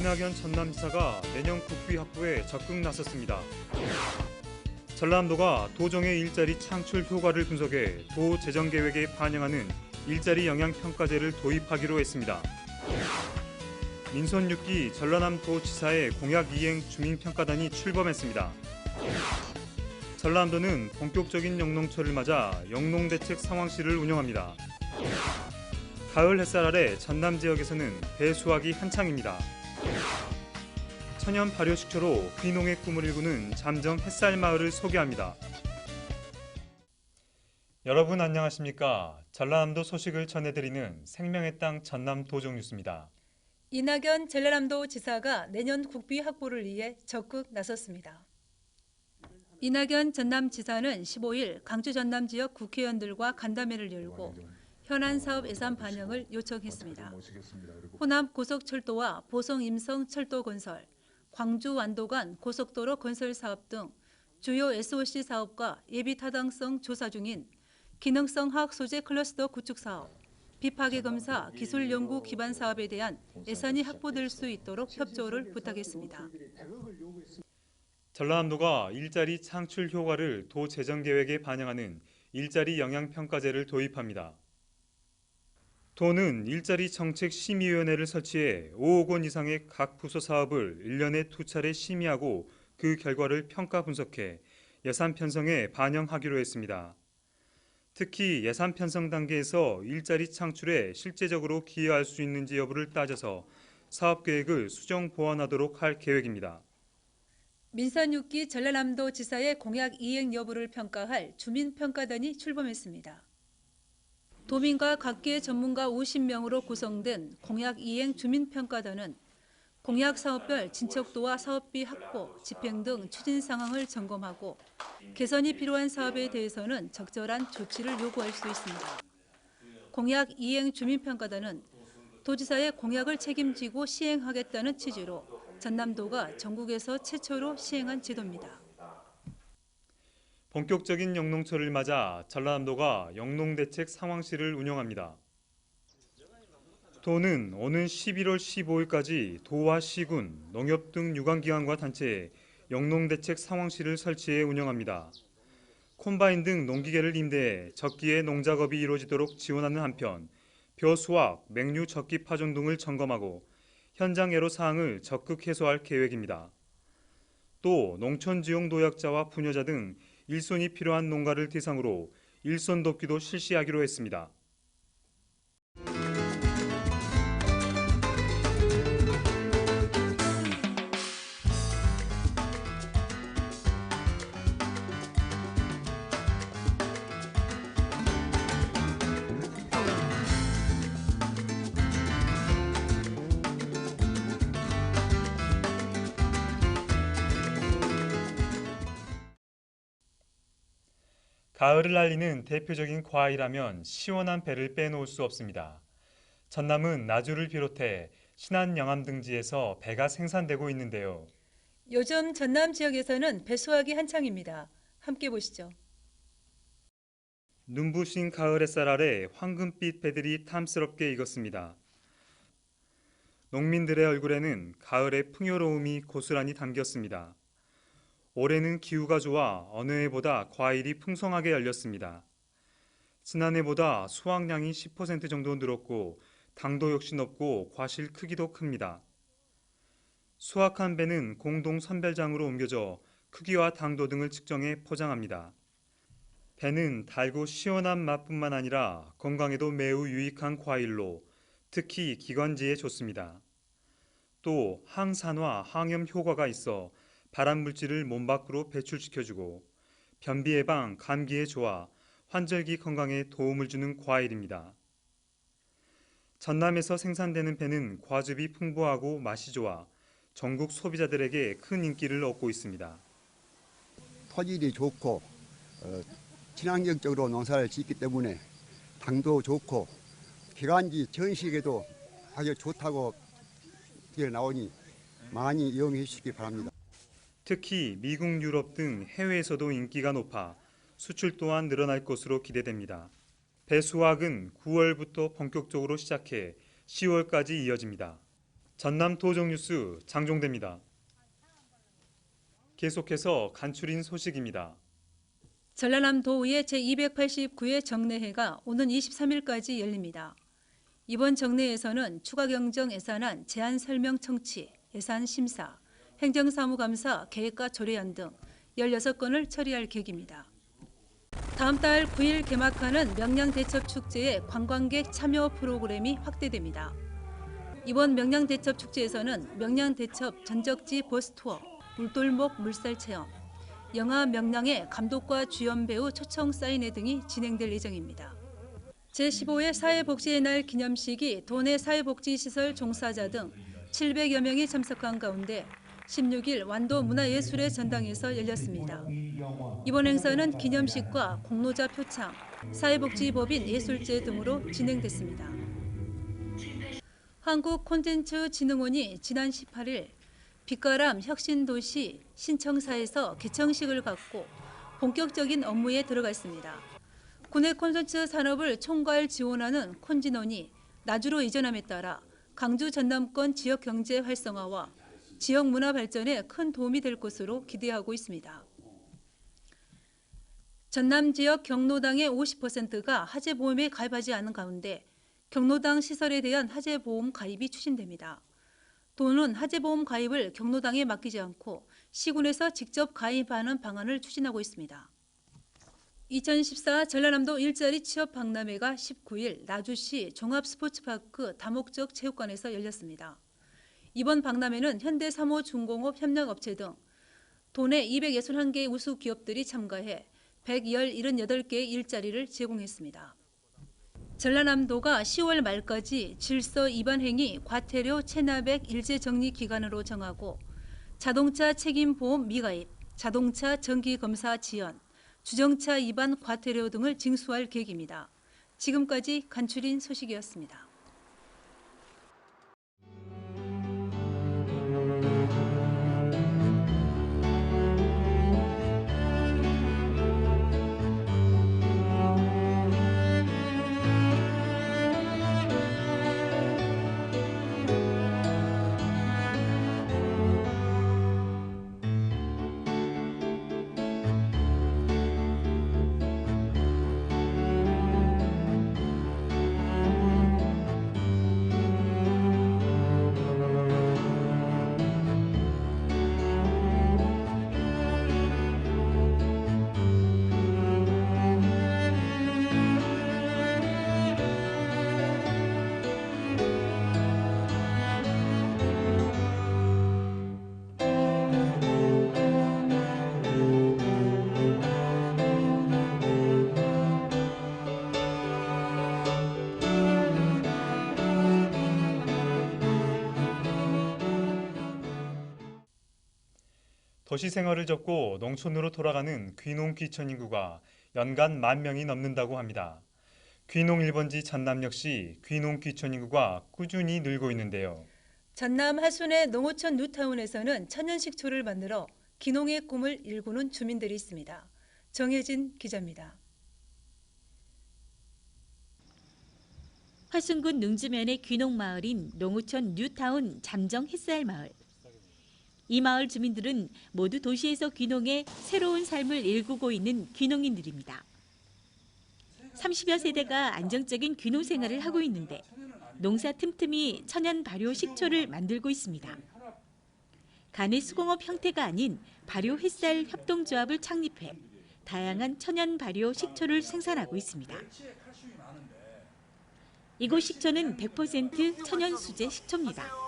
이낙연 전남지사가 내년 국비 확보에 적극 나섰습니다. 전라남도가 도정의 일자리 창출 효과를 분석해 도 재정계획에 반영하는 일자리 영향평가제를 도입하기로 했습니다. 민선 6기 전라남도지사의 공약 이행 주민평가단이 출범했습니다. 전라남도는 본격적인 영농철을 맞아 영농대책 상황실을 운영합니다. 가을 햇살 아래 전남 지역에서는 배 수확이 한창입니다. 천연 발효식초로 귀농의 꿈을 일구는 잠정 햇살마을을 소개합니다. 여러분 안녕하십니까? 전라남도 소식을 전해드리는 생명의 땅 전남 도정뉴스입니다. 이낙연 전라남도지사가 내년 국비 확보를 위해 적극 나섰습니다. 이낙연 전남지사는 15일 강주 전남 지역 국회의원들과 간담회를 열고 현안 사업 예산 반영을 요청했습니다. 호남 고속철도와 보성 임성 철도 건설, 광주 완도 간 고속도로 건설 사업 등 주요 SOC 사업과 예비 타당성 조사 중인 기능성 화학 소재 클러스터 구축 사업, 비파괴 검사 기술 연구 기반 사업에 대한 예산이 확보될 수 있도록 협조를 부탁했습니다. 전라남도가 일자리 창출 효과를 도 재정계획에 반영하는 일자리 영향평가제를 도입합니다. 도는 일자리 정책 심의위원회를 설치해 5억 원 이상의 각 부서 사업을 1년에 2차례 심의하고 그 결과를 평가 분석해 예산 편성에 반영하기로 했습니다. 특히 예산 편성 단계에서 일자리 창출에 실제적으로 기여할 수 있는지 여부를 따져서 사업 계획을 수정 보완하도록 할 계획입니다. 민선 6기 전라남도지사의 공약 이행 여부를 평가할 주민평가단이 출범했습니다. 도민과 각계 전문가 50명으로 구성된 공약 이행 주민평가단은 공약 사업별 진척도와 사업비 확보, 집행 등 추진 상황을 점검하고 개선이 필요한 사업에 대해서는 적절한 조치를 요구할 수 있습니다. 공약 이행 주민평가단은 도지사의 공약을 책임지고 시행하겠다는 취지로 전남도가 전국에서 최초로 시행한 제도입니다. 본격적인 영농철을 맞아 전라남도가 영농대책 상황실을 운영합니다. 도는 오는 11월 15일까지 도와 시군, 농협 등 유관기관과 단체에 영농대책 상황실을 설치해 운영합니다. 콤바인 등 농기계를 임대해 적기에 농작업이 이루어지도록 지원하는 한편 벼 수확, 맹류 적기 파종 등을 점검하고 현장 애로 사항을 적극 해소할 계획입니다. 또 농촌지용 노약자와 부녀자 등 일손이 필요한 농가를 대상으로 일손 돕기도 실시하기로 했습니다. 가을을 알리는 대표적인 과일하면 시원한 배를 빼놓을 수 없습니다. 전남은 나주를 비롯해 신안 영암 등지에서 배가 생산되고 있는데요. 요즘 전남 지역에서는 배 수확이 한창입니다. 함께 보시죠. 눈부신 가을 햇살 아래 황금빛 배들이 탐스럽게 익었습니다. 농민들의 얼굴에는 가을의 풍요로움이 고스란히 담겼습니다. 올해는 기후가 좋아 어느 해보다 과일이 풍성하게 열렸습니다. 지난해보다 수확량이 10% 정도 늘었고 당도 역시 높고 과실 크기도 큽니다. 수확한 배는 공동 선별장으로 옮겨져 크기와 당도 등을 측정해 포장합니다. 배는 달고 시원한 맛뿐만 아니라 건강에도 매우 유익한 과일로 특히 기관지에 좋습니다. 또 항산화, 항염 효과가 있어 발암 물질을 몸 밖으로 배출시켜주고 변비 예방, 감기에 좋아 환절기 건강에 도움을 주는 과일입니다. 전남에서 생산되는 배는 과즙이 풍부하고 맛이 좋아 전국 소비자들에게 큰 인기를 얻고 있습니다. 토질이 좋고 친환경적으로 농사를 짓기 때문에 당도 좋고 기관지 전식에도 아주 좋다고 나오니 많이 이용해 주시기 바랍니다. 특히 미국, 유럽 등 해외에서도 인기가 높아 수출 또한 늘어날 것으로 기대됩니다. 배 수확은 9월부터 본격적으로 시작해 10월까지 이어집니다. 전남 도정뉴스 장종대입니다. 계속해서 간추린 소식입니다. 전라남 도의회 제289회 정례회가 오는 23일까지 열립니다. 이번 정례에서는 추가 경정 예산안 제안 설명 청취, 예산 심사, 행정사무감사 계획과 조례안 등 16건을 처리할 계획입니다. 다음 달 9일 개막하는 명량대첩축제의 관광객 참여 프로그램이 확대됩니다. 이번 명량대첩축제에서는 명량대첩 전적지 버스투어, 물돌목 물살체험, 영화 명량의 감독과 주연 배우 초청 사인회 등이 진행될 예정입니다. 제15회 사회복지의 날 기념식이 도내 사회복지시설 종사자 등 700여 명이 참석한 가운데 16일 완도 문화예술의 전당에서 열렸습니다. 이번 행사는 기념식과 공로자 표창, 사회복지법인 예술제 등으로 진행됐습니다. 한국콘텐츠진흥원이 지난 18일 빛가람 혁신도시 신청사에서 개청식을 갖고 본격적인 업무에 들어갔습니다. 국내 콘텐츠 산업을 총괄 지원하는 콘진원이 나주로 이전함에 따라 강주 전남권 지역 경제 활성화와 지역 문화 발전에 큰 도움이 될 것으로 기대하고 있습니다. 전남 지역 경로당의 50%가 화재보험에 가입하지 않은 가운데 경로당 시설에 대한 화재보험 가입이 추진됩니다. 도는 화재보험 가입을 경로당에 맡기지 않고 시군에서 직접 가입하는 방안을 추진하고 있습니다. 2014 전라남도 일자리 취업 박람회가 19일 나주시 종합스포츠파크 다목적 체육관에서 열렸습니다. 이번 박람회는 현대사모중공업 협력업체 등 도내 261개 우수 기업들이 참가해 178개의 일자리를 제공했습니다. 전라남도가 10월 말까지 질서 위반 행위 과태료 체납액 일제 정리 기간으로 정하고 자동차 책임보험 미가입, 자동차 정기검사 지연, 주정차 위반 과태료 등을 징수할 계획입니다. 지금까지 간추린 소식이었습니다. 도시 생활을 접고 농촌으로 돌아가는 귀농 귀촌 인구가 연간 10,000명이 넘는다고 합니다. 귀농 1번지 전남 역시 귀농 귀촌 인구가 꾸준히 늘고 있는데요. 전남 하순의 농어촌 뉴타운에서는 천연식초를 만들어 귀농의 꿈을 일구는 주민들이 있습니다. 정혜진 기자입니다. 화순군 능주면의 귀농마을인 농어촌 뉴타운 잠정 햇살마을. 이 마을 주민들은 모두 도시에서 귀농해 새로운 삶을 일구고 있는 귀농인들입니다. 30여 세대가 안정적인 귀농 생활을 하고 있는데 농사 틈틈이 천연 발효 식초를 만들고 있습니다. 간의 수공업 형태가 아닌 발효 햇살 협동조합을 창립해 다양한 천연 발효 식초를 생산하고 있습니다. 이곳 식초는 100% 천연 수제 식초입니다.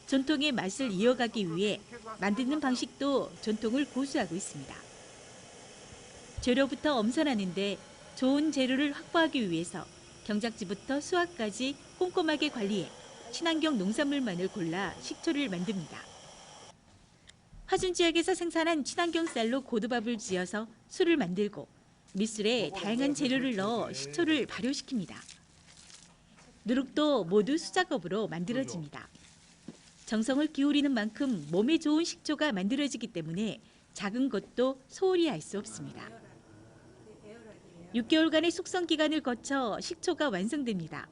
전통의 맛을 이어가기 위해 만드는 방식도 전통을 고수하고 있습니다. 재료부터 엄선하는데 좋은 재료를 확보하기 위해서 경작지부터 수확까지 꼼꼼하게 관리해 친환경 농산물만을 골라 식초를 만듭니다. 화순 지역에서 생산한 친환경 쌀로 고두밥을 지어서 술을 만들고 밑술에 다양한 재료를 넣어 식초를 발효시킵니다. 누룩도 모두 수작업으로 만들어집니다. 정성을 기울이는 만큼 몸에 좋은 식초가 만들어지기 때문에 작은 것도 소홀히 할 수 없습니다. 6개월간의 숙성 기간을 거쳐 식초가 완성됩니다.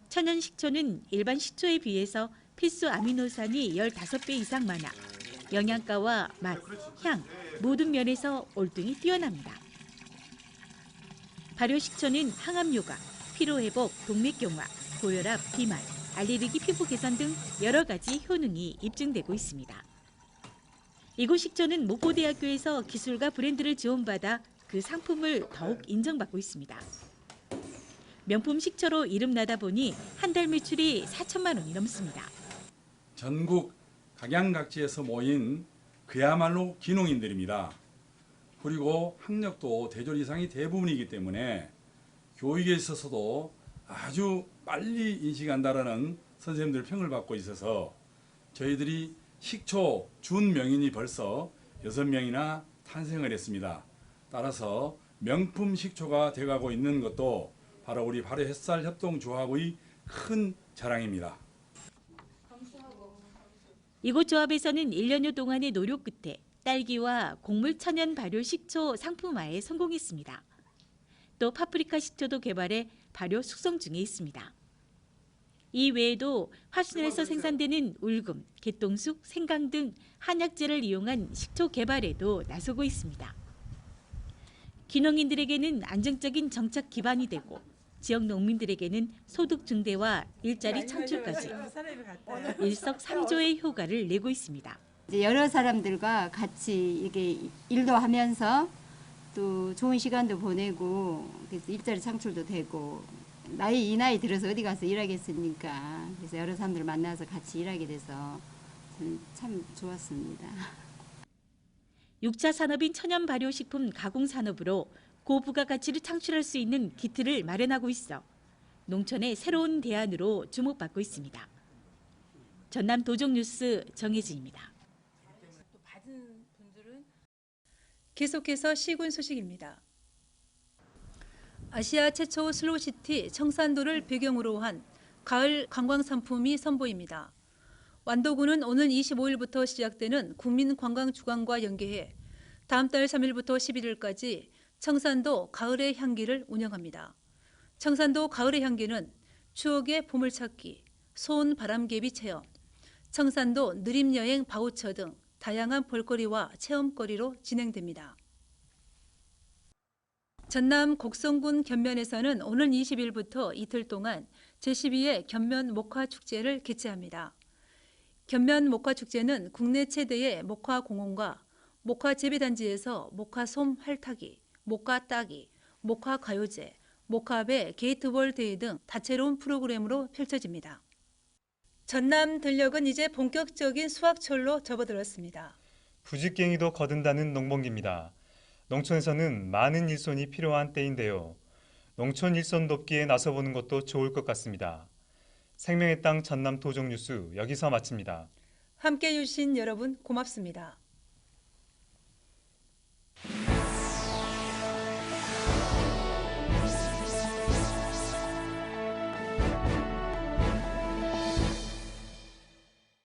천연 식초는 일반 식초에 비해서 필수 아미노산이 15배 이상 많아 영양가와 맛, 향 모든 면에서 월등히 뛰어납니다. 발효식초는 항암 요가, 피로회복, 동맥경화, 고혈압, 비만, 알레르기 피부 개선 등 여러 가지 효능이 입증되고 있습니다. 이곳 식초는 목포대학교에서 기술과 브랜드를 지원받아 그 상품을 더욱 인정받고 있습니다. 명품 식초로 이름나다 보니 한 달 매출이 4천만 원이 넘습니다. 전국 각양각지에서 모인 그야말로 귀농인들입니다. 그리고 학력도 대졸 이상이 대부분이기 때문에 교육에 있어서도 아주 빨리 인식한다라는 선생님들 평을 받고 있어서 저희들이 식초 준 명인이 벌써 6명이나 탄생을 했습니다. 따라서 명품 식초가 돼가고 있는 것도 바로 우리 발효햇살협동조합의 큰 자랑입니다. 이곳 조합에서는 1년여 동안의 노력 끝에 딸기와 곡물 천연 발효 식초 상품화에 성공했습니다. 또 파프리카 식초도 개발해 발효 숙성 중에 있습니다. 이 외에도 화순에서 생산되는 울금, 개똥쑥, 생강 등 한약재를 이용한 식초 개발에도 나서고 있습니다. 귀농인들에게는 안정적인 정착 기반이 되고 지역 농민들에게는 소득 증대와 일자리 창출까지 일석삼조의 효과를 내고 있습니다. 이제 여러 사람들과 같이 이게 일도 하면서 또 좋은 시간도 보내고 그래서 일자리 창출도 되고 이 나이 들어서 어디 가서 일하겠습니까? 그래서 여러 사람들 만나서 같이 일하게 돼서 저는 참 좋았습니다. 6차 산업인 천연 발효식품 가공 산업으로 고부가가치를 창출할 수 있는 기틀을 마련하고 있어 농촌의 새로운 대안으로 주목받고 있습니다. 전남 도종뉴스 정혜진입니다. 계속해서 시군 소식입니다. 아시아 최초 슬로우시티 청산도를 배경으로 한 가을 관광 상품이 선보입니다. 완도군은 오는 25일부터 시작되는 국민관광주간과 연계해 다음 달 3일부터 11일까지 청산도 가을의 향기를 운영합니다. 청산도 가을의 향기는 추억의 보물찾기, 소원 바람개비 체험, 청산도 느림여행 바우처 등 다양한 볼거리와 체험거리로 진행됩니다. 전남 곡성군 견면에서는 오는 20일부터 이틀 동안 제12회 견면 목화축제를 개최합니다. 견면 목화축제는 국내 최대의 목화공원과 목화재배단지에서 목화솜 활타기, 목화따기, 목화가요제, 목화배 게이트볼 대회 등 다채로운 프로그램으로 펼쳐집니다. 전남 들녘은 이제 본격적인 수확철로 접어들었습니다. 부직갱이도 거둔다는 농번기입니다. 농촌에서는 많은 일손이 필요한 때인데요. 농촌 일손 돕기에 나서보는 것도 좋을 것 같습니다. 생명의 땅 전남 도종뉴스 여기서 마칩니다. 함께해 주신 여러분 고맙습니다.